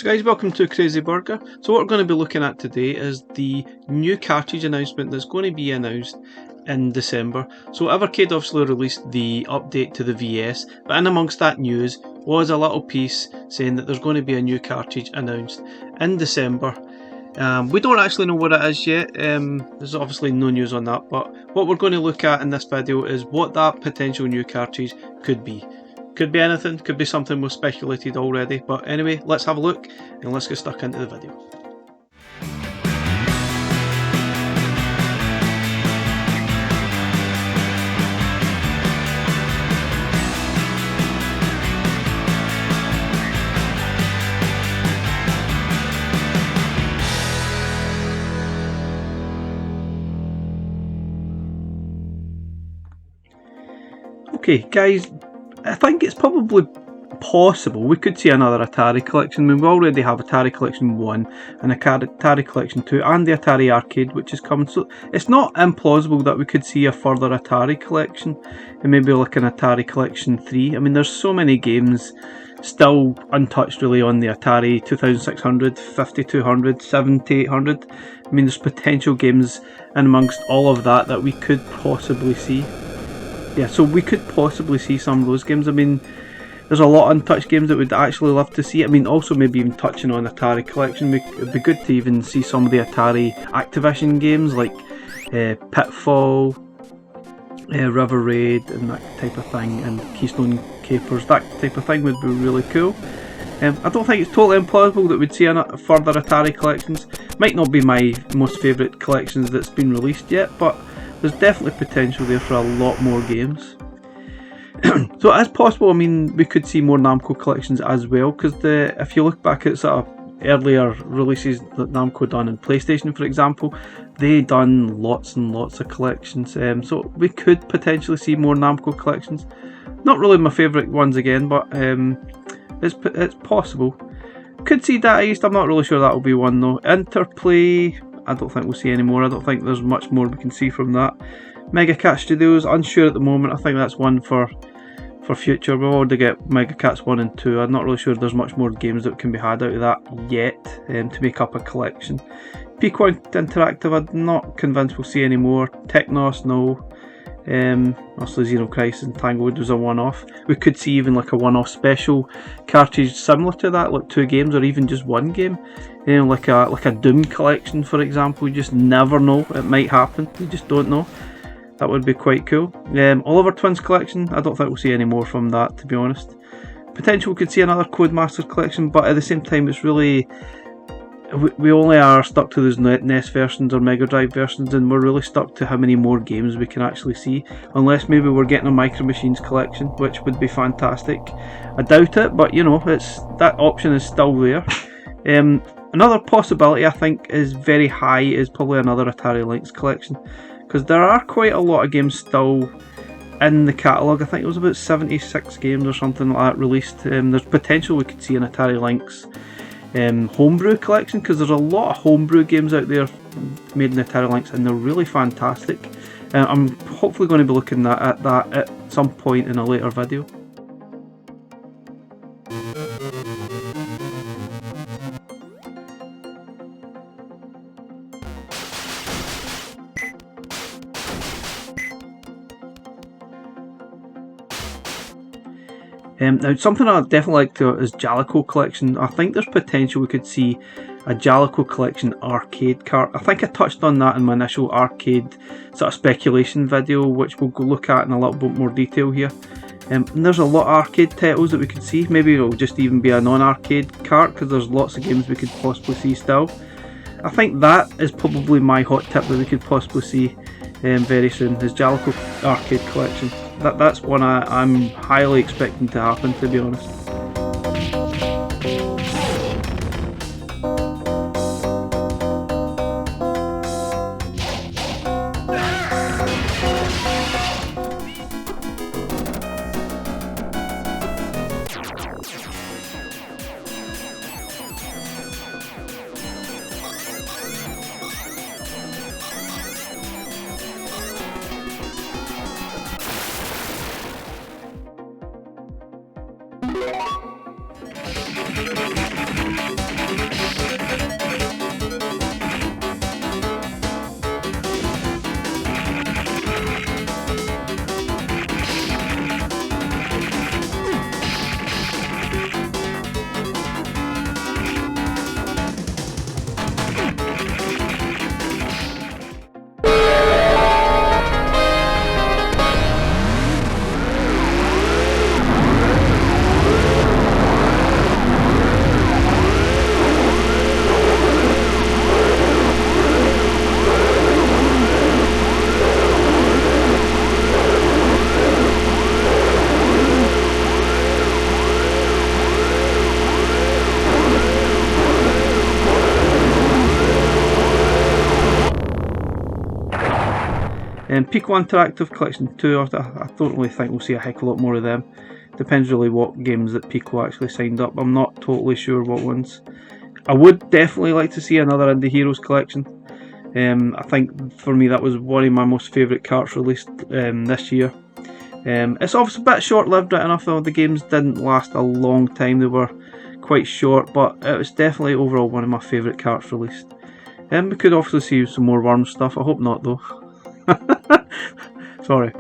So guys, welcome to Crazy Burger. So what we're going to be looking at today is the new cartridge announcement that's going to be announced in December. So Evercade obviously released the update to the VS, but in amongst that news was a little piece saying that there's going to be a new cartridge announced in December. We don't actually know what it is yet. There's obviously no news on that, but what we're going to look at in this video is what that potential new cartridge could be. Could be anything, could be something we've speculated already, but anyway, let's have a look and let's get stuck into the video. Okay guys, I think it's probably possible we could see another Atari Collection. I mean, we already have Atari Collection 1 and Atari Collection 2 and the Atari Arcade, which is coming, so it's not implausible that we could see a further Atari Collection and maybe like an Atari Collection 3. I mean, there's so many games still untouched really on the Atari 2600, 5200, 7800. I mean, there's potential games in amongst all of that that we could possibly see. Yeah, so we could possibly see some of those games. I mean, there's a lot of untouched games that we'd actually love to see. I mean, also maybe even touching on Atari Collection, it'd be good to even see some of the Atari Activision games like Pitfall, River Raid and that type of thing, and Keystone Capers, that type of thing would be really cool. I don't think it's totally implausible that we'd see further Atari Collections. Might not be my most favourite collections that's been released yet, but there's definitely potential there for a lot more games. So as possible, I mean, we could see more Namco Collections as well, because if you look back at sort of earlier releases that Namco done in PlayStation, for example, they done lots and lots of collections. So we could potentially see more Namco Collections. Not really my favourite ones again, but it's possible. Could see Data East, I'm not really sure that will be one though. Interplay, I don't think we'll see any more. I don't think there's much more we can see from that. Mega Cat Studios, unsure at the moment. I think that's one for future. We've already got Mega Cats 1 and 2. I'm not really sure there's much more games that can be had out of that yet to make up a collection. Peacock Interactive, I'm not convinced we'll see any more. Technos, no. Also Xeno Crisis and Tango was a one-off. We could see even like a one-off special cartridge similar to that, like 2 games or even just 1 game. You know, like a Doom collection, for example. You just never know, it might happen. You just don't know. That would be quite cool. Oliver Twins collection, I don't think we'll see any more from that, to be honest. Potential we could see another Codemasters collection, but at the same time it's really, we only are stuck to those NES versions or Mega Drive versions, and we're really stuck to how many more games we can actually see, unless maybe we're getting a Micro Machines collection, which would be fantastic. I doubt it, but you know, that option is still there. Another possibility I think is very high is probably another Atari Lynx collection, because there are quite a lot of games still in the catalogue. I think it was about 76 games or something like that released. There's potential we could see an Atari Lynx homebrew collection, because there's a lot of homebrew games out there made in Atari Lynx and they're really fantastic. I'm hopefully going to be looking at that at some point in a later video. Now something I'd definitely like to is Jaleco Collection. I think there's potential we could see a Jaleco Collection arcade cart. I think I touched on that in my initial arcade sort of speculation video, which we'll go look at in a little bit more detail here. And there's a lot of arcade titles that we could see. Maybe it'll just even be a non-arcade cart, because there's lots of games we could possibly see still. I think that is probably my hot tip that we could possibly see very soon, is Jaleco Arcade Collection. That's one I'm highly expecting to happen, to be honest. Pico Interactive Collection 2, I don't really think we'll see a heck of a lot more of them. Depends really what games that Pico actually signed up. I'm not totally sure what ones. I would definitely like to see another Indie Heroes collection. I think for me that was one of my most favourite carts released this year. It's obviously a bit short-lived, right enough, though. The games didn't last a long time, they were quite short, but it was definitely overall one of my favourite carts released. We could obviously see some more Worm stuff, I hope not though. Sorry.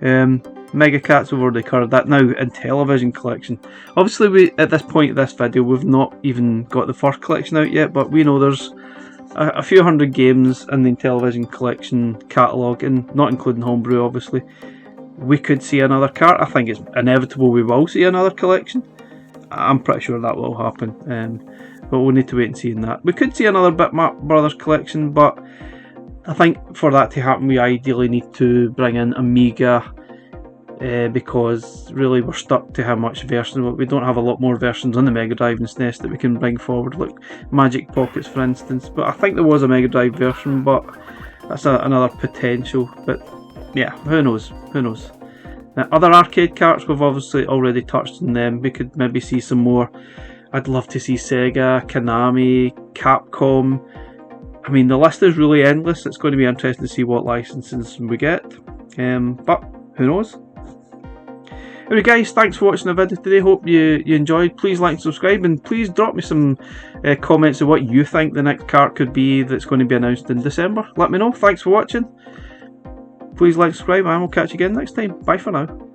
Mega Cats, we've already covered that. Now, in Television Collection. Obviously, at this point of this video, we've not even got the first collection out yet, but we know there's a few hundred games in the Television Collection catalogue, and not including Homebrew, obviously. We could see another cart. I think it's inevitable we will see another collection. I'm pretty sure that will happen, but we'll need to wait and see in that. We could see another Bitmap Brothers collection, but I think for that to happen, we ideally need to bring in Amiga, because really we're stuck to how much versions. We don't have a lot more versions on the Mega Drive and SNES that we can bring forward, like Magic Pockets for instance. But I think there was a Mega Drive version, but that's another potential. But yeah, who knows? Who knows? Now, other arcade carts, we've obviously already touched on them. We could maybe see some more. I'd love to see Sega, Konami, Capcom. I mean, the list is really endless. It's going to be interesting to see what licenses we get. But who knows? Anyway guys, thanks for watching the video today. Hope you enjoyed. Please like and subscribe, and please drop me some comments of what you think the next cart could be that's going to be announced in December. Let me know. Thanks for watching. Please like and subscribe, and we'll catch you again next time. Bye for now.